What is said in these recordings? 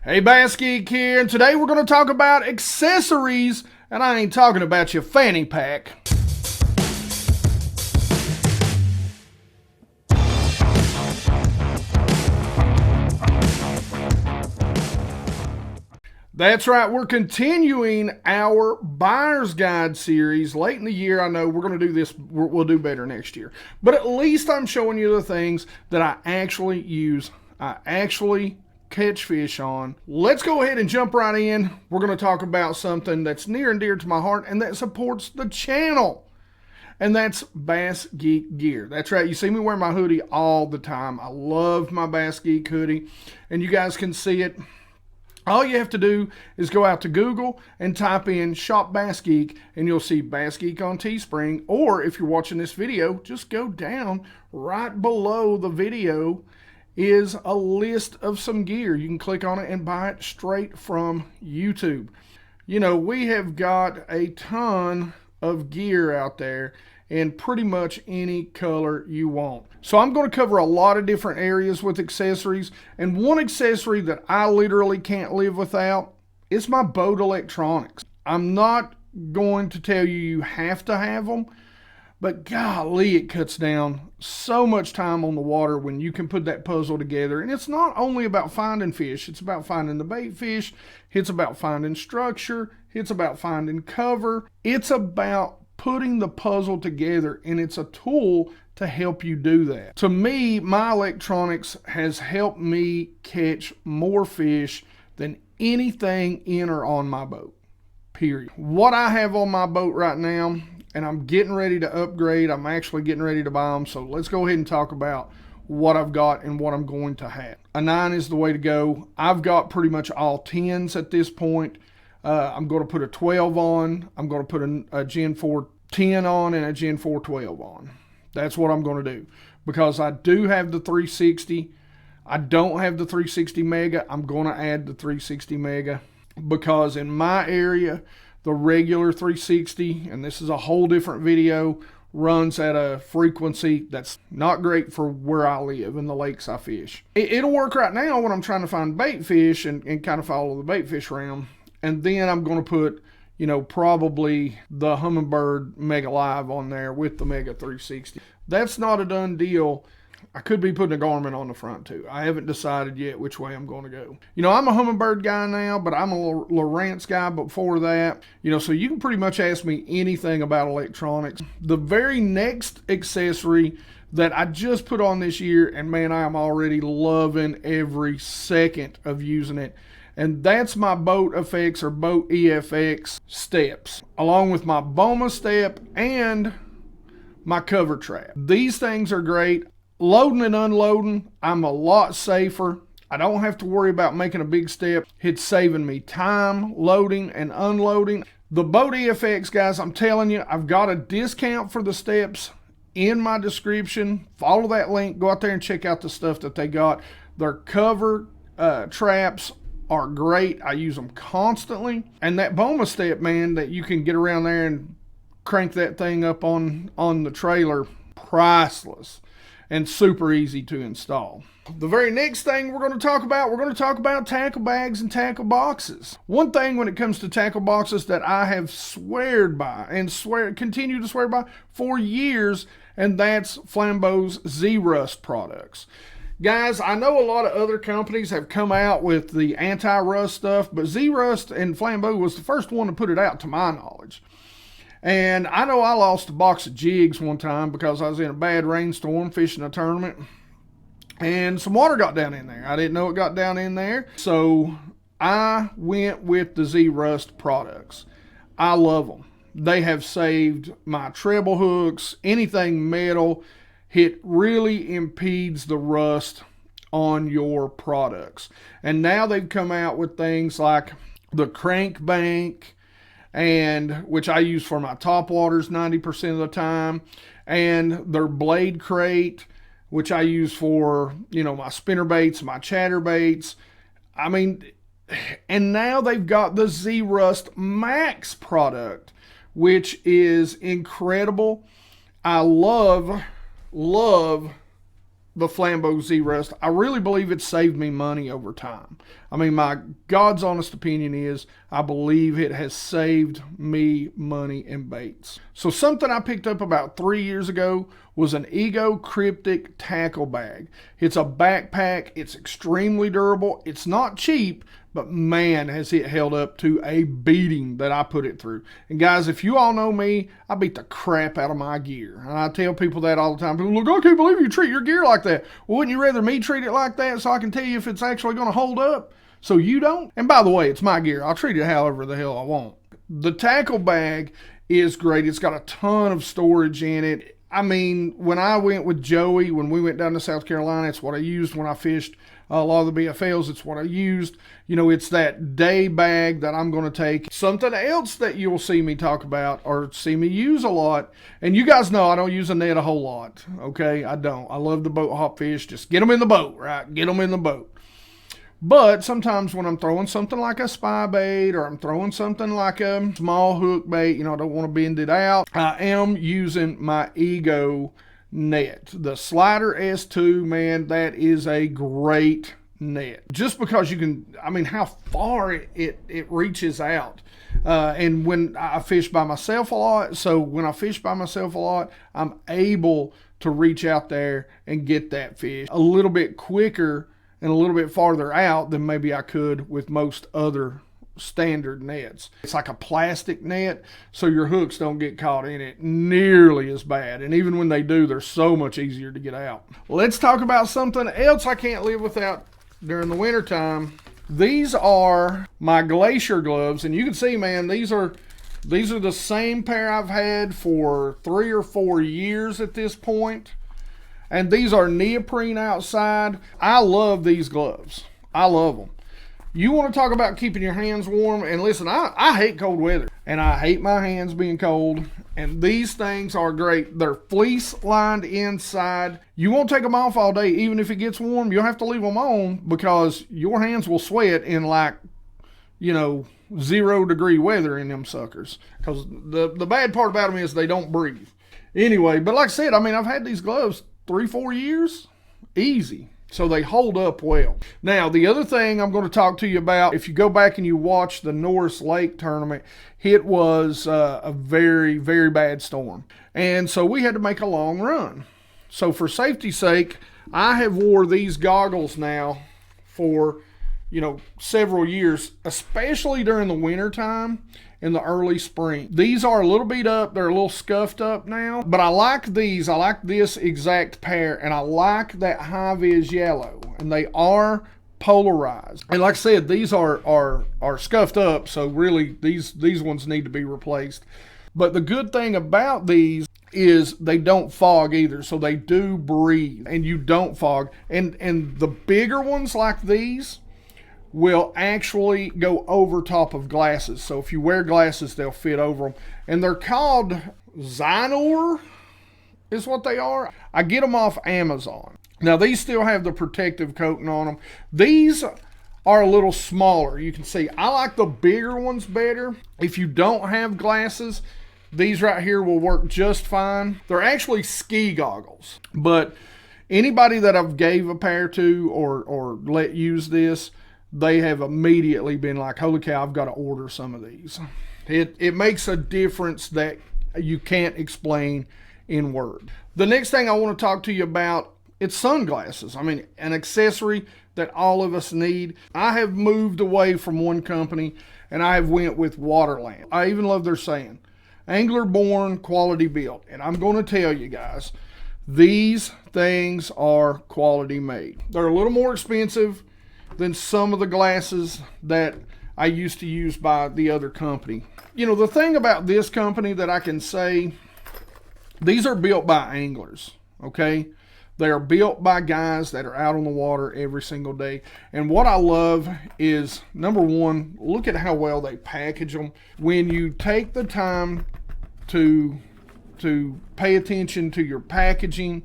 Hey, BassGeek here, and today we're going to talk about accessories, and I ain't talking about your fanny pack. That's right, we're continuing our Buyer's Guide series. Late in the year, I know we're going to do this, we'll do better next year. But at least I'm showing you the things that I actually use. I actually catch fish on. Let's go ahead and jump right in. We're going to talk about something that's near and dear to my heart and that supports the channel. And that's BassGeek gear. That's right, you see me wear my hoodie all the time. I love my BassGeek hoodie, and you guys can see it. All you have to do is go out to Google and type in Shop BassGeek, and you'll see BassGeek on Teespring. Or if you're watching this video, just go down right below the video is a list of some gear. You can click on it and buy it straight from YouTube. You know, we have got a ton of gear out there in pretty much any color you want. So I'm going to cover a lot of different areas with accessories, and one accessory that I literally can't live without is my boat electronics. I'm not going to tell you you have to have them, but golly, it cuts down so much time on the water when you can put that puzzle together. And it's not only about finding fish, it's about finding the bait fish, it's about finding structure, it's about finding cover, it's about putting the puzzle together, and it's a tool to help you do that. To me, my electronics has helped me catch more fish than anything in or on my boat, period. What I have on my boat right now, and I'm getting ready to upgrade, I'm actually getting ready to buy them, so let's go ahead and talk about what I've got and what I'm going to have. A 9 is the way to go. I've got pretty much all 10s at this point. I'm going to put a 12 on, I'm going to put a Gen 4 10 on and a Gen 4 12 on. That's what I'm going to do, because I do have the 360. I don't have the 360 Mega. I'm going to add the 360 Mega, because in my area, the regular 360, and this is a whole different video, runs at a frequency that's not great for where I live and the lakes I fish. It'll work right now when I'm trying to find bait fish and kind of follow the bait fish around. And then I'm going to put, you know, probably the Humminbird Mega Live on there with the Mega 360. That's not a done deal. I could be putting a Garmin on the front too. I haven't decided yet which way I'm going to go. You know, I'm a Humminbird guy now, but I'm a Lowrance guy before that. You know, so you can pretty much ask me anything about electronics. The very next accessory that I just put on this year, and man, I am already loving every second of using it, and that's my Boat FX or Boat EFX steps, along with my Boma step and my cover trap. These things are great. Loading and unloading, I'm a lot safer. I don't have to worry about making a big step. It's saving me time loading and unloading. The Boat EFX, guys, I'm telling you, I've got a discount for the steps in my description. Follow that link. Go out there and check out the stuff that they got. Their cover traps are great. I use them constantly. And that Boma step, man, that you can get around there and crank that thing up on the trailer, priceless and super easy to install. The very next thing we're going to talk about tackle bags and tackle boxes. One thing when it comes to tackle boxes that I have sweared by and continue to swear by for years, and that's Flambeau's Z-Rust products. Guys, I know a lot of other companies have come out with the anti-rust stuff, but Z-Rust and Flambeau was the first one to put it out to my knowledge. And I know I lost a box of jigs one time because I was in a bad rainstorm fishing a tournament, and some water got down in there. I didn't know it got down in there, so I went with the Z-Rust products. I love them. They have saved my treble hooks, anything metal. It really impedes the rust on your products. And now they've come out with things like the crank bank, and which I use for my topwaters 90% of the time, and their blade crate, which I use for, you know, my spinner baits, my chatter baits. I mean, and now they've got the Z-Rust Max product, which is incredible. I love the Flambeau Z Rust. I really believe it saved me money over time. I mean, my God's honest opinion is I believe it has saved me money in baits. So something I picked up about 3 years ago was an Ego Cryptic Tackle Bag. It's a backpack. It's extremely durable. It's not cheap, but man, has it held up to a beating that I put it through. And guys, if you all know me, I beat the crap out of my gear. And I tell people that all the time. People look, I can't believe you treat your gear like that. Well, wouldn't you rather me treat it like that so I can tell you if it's actually going to hold up? So you don't? And by the way, it's my gear. I'll treat it however the hell I want. The tackle bag is great. It's got a ton of storage in it. I mean, when I went with Joey, when we went down to South Carolina, it's what I used when I fished a lot of the BFLs. It's what I used. You know, it's that day bag that I'm going to take. Something else that you'll see me talk about or see me use a lot, and you guys know I don't use a net a whole lot, okay? I don't. I love the boat hop fish. Just get them in the boat, right? Get them in the boat. But sometimes when I'm throwing something like a spy bait or I'm throwing something like a small hook bait, you know, I don't want to bend it out, I am using my Ego net. The Slider S2, man, that is a great net. Just because you can, I mean, how far it reaches out. And when I fish by myself a lot, so when I fish by myself a lot, I'm able to reach out there and get that fish a little bit quicker and a little bit farther out than maybe I could with most other standard nets. It's like a plastic net, so your hooks don't get caught in it nearly as bad. And even when they do, they're so much easier to get out. Let's talk about something else I can't live without during the winter time. These are my Glacier Gloves, and you can see, man, these are the same pair I've had for 3 or 4 years at this point. And these are neoprene outside. I love these gloves. I love them. You want to talk about keeping your hands warm, and listen, I hate cold weather, and I hate my hands being cold, and these things are great. They're fleece lined inside. You won't take them off all day, even if it gets warm. You'll have to leave them on because your hands will sweat in, like, you know, 0 degree weather in them suckers, because the bad part about them is they don't breathe. Anyway, but like I said, I mean, I've had these gloves 3-4 years, easy. So they hold up well. Now, the other thing I'm going to talk to you about, if you go back and you watch the Norris Lake tournament, it was a very, very bad storm. And so we had to make a long run. So for safety's sake, I have wore these goggles now for, you know, several years, especially during the winter time in the early spring. These are a little beat up. They're a little scuffed up now, but I like these. I like this exact pair, and I like that high-vis yellow, and they are polarized. And like I said, these are scuffed up, so really these ones need to be replaced. But the good thing about these is they don't fog either, so they do breathe, and you don't fog. And the bigger ones like these will actually go over top of glasses. So if you wear glasses, they'll fit over them. And they're called Zinor is what they are. I get them off Amazon. Now these still have the protective coating on them. These are a little smaller. You can see I like the bigger ones better. If you don't have glasses, these right here will work just fine. They're actually ski goggles, but anybody that I've gave a pair to or let use this, they have immediately been like, holy cow, I've got to order some of these. It makes a difference that you can't explain in word. The next thing I want to talk to you about, it's sunglasses. I mean, an accessory that all of us need. I have moved away from one company and I have went with Waterland. I even love their saying, angler born, quality built. And I'm going to tell you guys, these things are quality made. They're a little more expensive than some of the glasses that I used to use by the other company. You know, the thing about this company that I can say, these are built by anglers, okay? They are built by guys that are out on the water every single day. And what I love is, number one, look at how well they package them. When you take the time to pay attention to your packaging,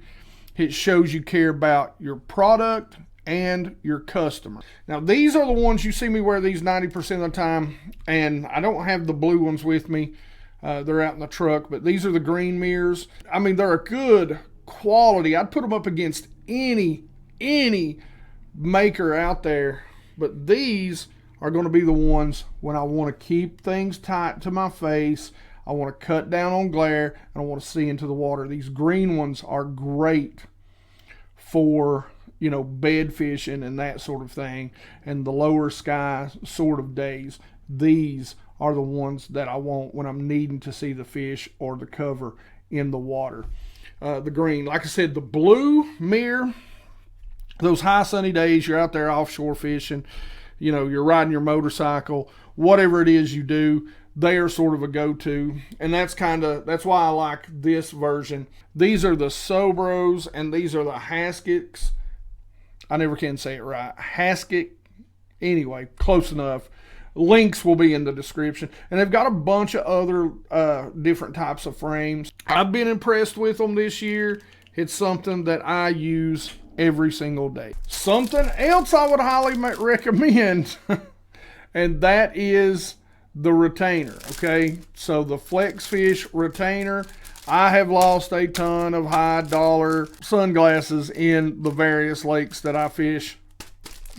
it shows you care about your product and your customer. Now these are the ones you see me wear these 90% of the time, and I don't have the blue ones with me. They're out in the truck, but these are the green mirrors. I mean, they're a good quality. I'd put them up against any maker out there, but these are going to be the ones when I want to keep things tight to my face. I want to cut down on glare, and I want to see into the water. These green ones are great for, you know, bed fishing and that sort of thing, and the lower sky sort of days. These are the ones that I want when I'm needing to see the fish or the cover in the water. The green, like I said, the blue mirror, those high sunny days, you're out there offshore fishing, you know, you're riding your motorcycle, whatever it is you do, they are sort of a go-to, and that's why I like this version. These are the Sobros, and these are the Haskets. I never can say it right. Hasket. Anyway, close enough. Links will be in the description. And they've got a bunch of other different types of frames. I've been impressed with them this year. It's something that I use every single day. Something else I would highly recommend, and that is the retainer, okay? So the Flex Fish retainer. I have lost a ton of high dollar sunglasses in the various lakes that I fish.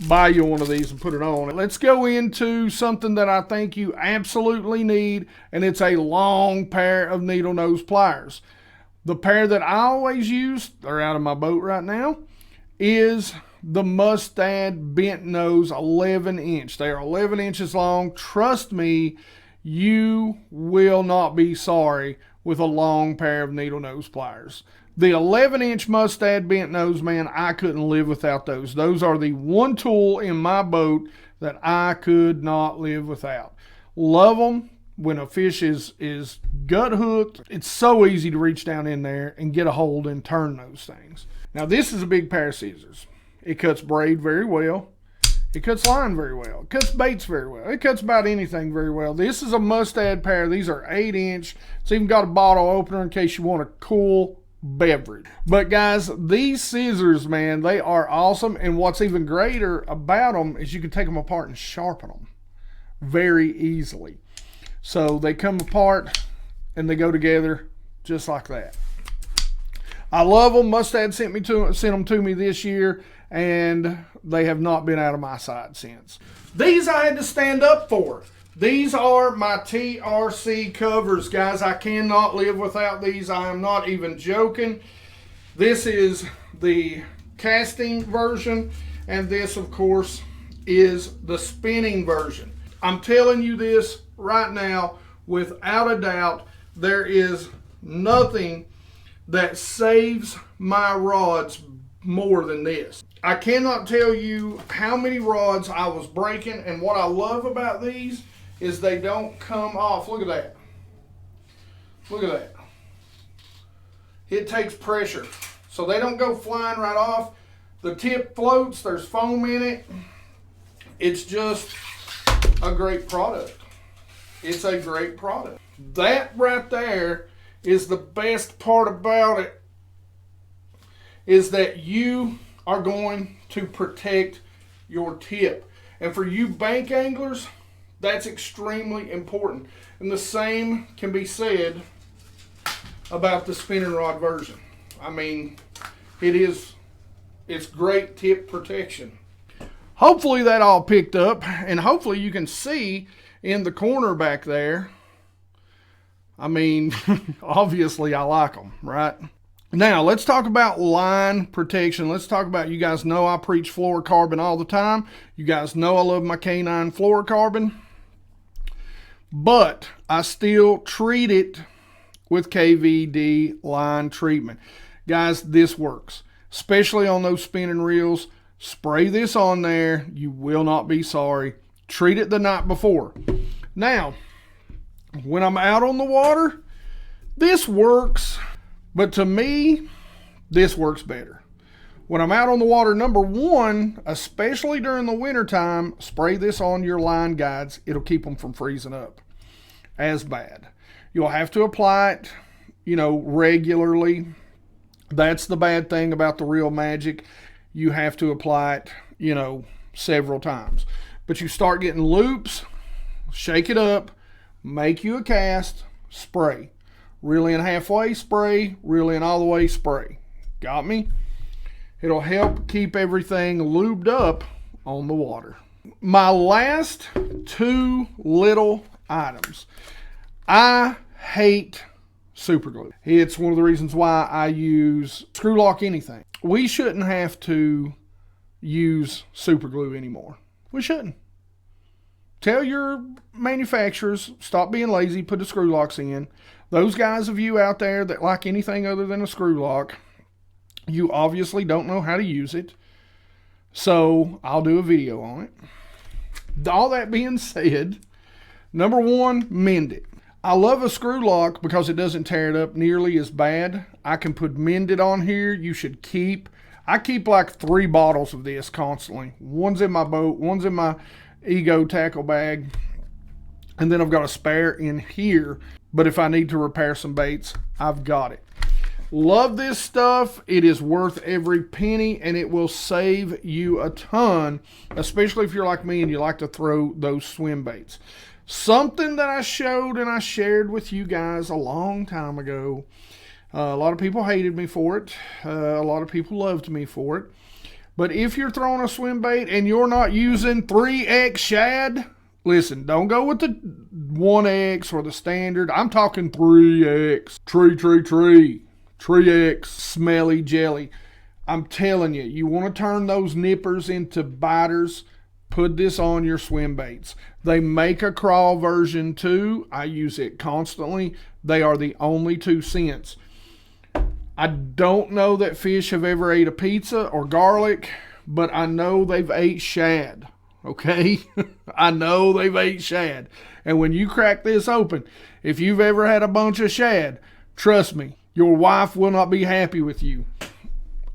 Buy you one of these and put it on. Let's go into something that I think you absolutely need, and it's a long pair of needle nose pliers. The pair that I always use, they're out of my boat right now, is the Mustad bent nose 11 inch. They are 11 inches long. Trust me, you will not be sorry with a long pair of needle nose pliers. The 11 inch Mustad bent nose, man, I couldn't live without those. Those are the one tool in my boat that I could not live without. Love them when a fish is gut hooked. It's so easy to reach down in there and get a hold and turn those things. Now this is a big pair of scissors. It cuts braid very well. It cuts line very well. It cuts baits very well. It cuts about anything very well. This is a Mustad pair. These are 8 inch. It's even got a bottle opener in case you want a cool beverage. But guys, these scissors, man, they are awesome. And what's even greater about them is you can take them apart and sharpen them very easily. So they come apart and they go together just like that. I love them. Mustad sent them to me this year, and they have not been out of my sight since. These I had to stand up for. These are my Trc Covers, guys. I cannot live without these. I am not even joking. This is the casting version, and this, of course, is the spinning version. I'm telling you this right now, without a doubt, there is nothing that saves my rods more than this. I cannot tell you how many rods I was breaking, and what I love about these is they don't come off. Look at that. Look at that. It takes pressure, so they don't go flying right off. The tip floats, there's foam in it. It's just a great product. It's a great product. That right there is the best part about it, is that you are going to protect your tip. And for you bank anglers, that's extremely important. And the same can be said about the spinning rod version. I mean, it's great tip protection. Hopefully that all picked up, and hopefully you can see in the corner back there. I mean, obviously I like them, right? Now, let's talk about line protection. Let's talk about, you guys know I preach fluorocarbon all the time. You guys know I love my K9 fluorocarbon. But I still treat it with KVD line treatment. Guys, this works, especially on those spinning reels. Spray this on there. You will not be sorry. Treat it the night before. Now, when I'm out on the water, this works, but to me, this works better. When I'm out on the water, number one, especially during the winter time, spray this on your line guides. It'll keep them from freezing up as bad. You'll have to apply it, you know, regularly. That's the bad thing about the Real Magic. You have to apply it, you know, several times. But you start getting loops, shake it up, make you a cast, spray. Reel in halfway, spray. Reel in all the way, spray. Got me? It'll help keep everything lubed up on the water. My last two little items. I hate super glue. It's one of the reasons why I use screw lock anything. We shouldn't have to use super glue anymore. We shouldn't. Tell your manufacturers, stop being lazy, put the screw locks in. Those guys of you out there that like anything other than a screw lock, you obviously don't know how to use it. So I'll do a video on it. All that being said, number one, mend it. I love a screw lock because it doesn't tear it up nearly as bad. I can put mend it on here. You should keep, I keep like 3 bottles of this constantly. One's in my boat, one's in my Ego tackle bag, and then I've got a spare in here. But if I need to repair some baits, I've got it. Love this stuff. It is worth every penny, and it will save you a ton, especially if you're like me and you like to throw those swim baits. Something that I showed and I shared with you guys a long time ago. A lot of people hated me for it. A lot of people loved me for it. But if you're throwing a swim bait and you're not using 3X shad, listen, don't go with the 1X or the standard. I'm talking 3X. Tree. 3X. Smelly jelly. I'm telling you, you want to turn those nippers into biters, put this on your swim baits. They make a crawl version too. I use it constantly. They are the only 2 cents. I don't know that fish have ever ate a pizza or garlic, but I know they've ate shad. Okay? I know they've ate shad. And when you crack this open, if you've ever had a bunch of shad, trust me, your wife will not be happy with you.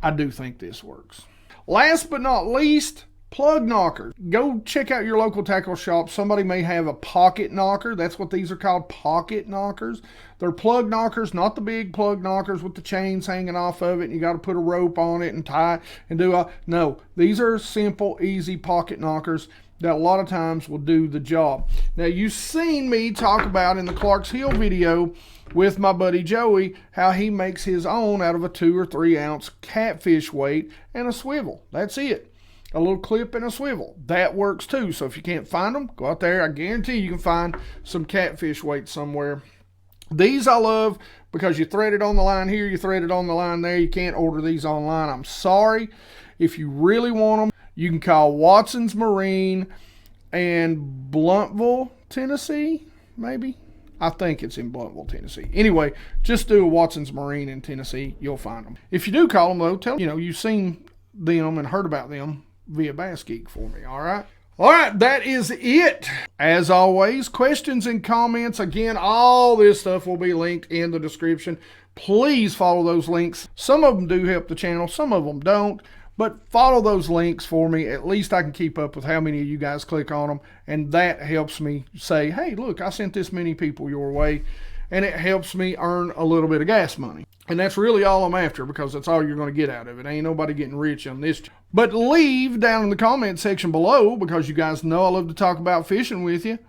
I do think this works. Last but not least, plug knockers. Go check out your local tackle shop. Somebody may have a pocket knocker. That's what these are called, pocket knockers. They're plug knockers, not the big plug knockers with the chains hanging off of it and you got to put a rope on it and tie and do all. No, these are simple, easy pocket knockers that a lot of times will do the job. Now, you've seen me talk about in the Clark's Hill video with my buddy Joey how he makes his own out of a 2 or 3 ounce catfish weight and a swivel. That's it. A little clip and a swivel. That works too. So if you can't find them, go out there. I guarantee you can find some catfish weight somewhere. These I love because you thread it on the line here, you thread it on the line there. You can't order these online. I'm sorry. If you really want them, you can call Watson's Marine and Bluntville, Tennessee, maybe. I think it's in Bluntville, Tennessee. Anyway, just do a Watson's Marine in Tennessee. You'll find them. If you do call them, though, tell them, you've seen them and heard about them via BassGeek for me, all right? All right, that is it. As always, questions and comments. Again, all this stuff will be linked in the description. Please follow those links. Some of them do help the channel, some of them don't. But follow those links for me. At least I can keep up with how many of you guys click on them. And that helps me say, hey, look, I sent this many people your way. And it helps me earn a little bit of gas money. And that's really all I'm after because that's all you're going to get out of it. Ain't nobody getting rich on this. But leave down in the comment section below, because you guys know I love to talk about fishing with you.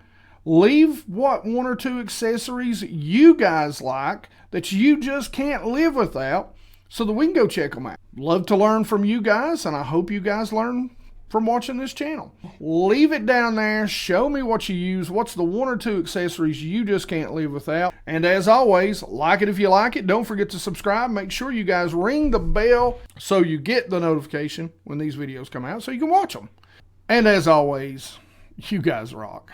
Leave what 1 or 2 accessories you guys like that you just can't live without so that we can go check them out. Love to learn from you guys, and I hope you guys learn from watching this channel. Leave it down there. Show me what you use. What's the 1 or 2 accessories you just can't live without? And as always, like it if you like it. Don't forget to subscribe. Make sure you guys ring the bell so you get the notification when these videos come out so you can watch them. And as always, you guys rock.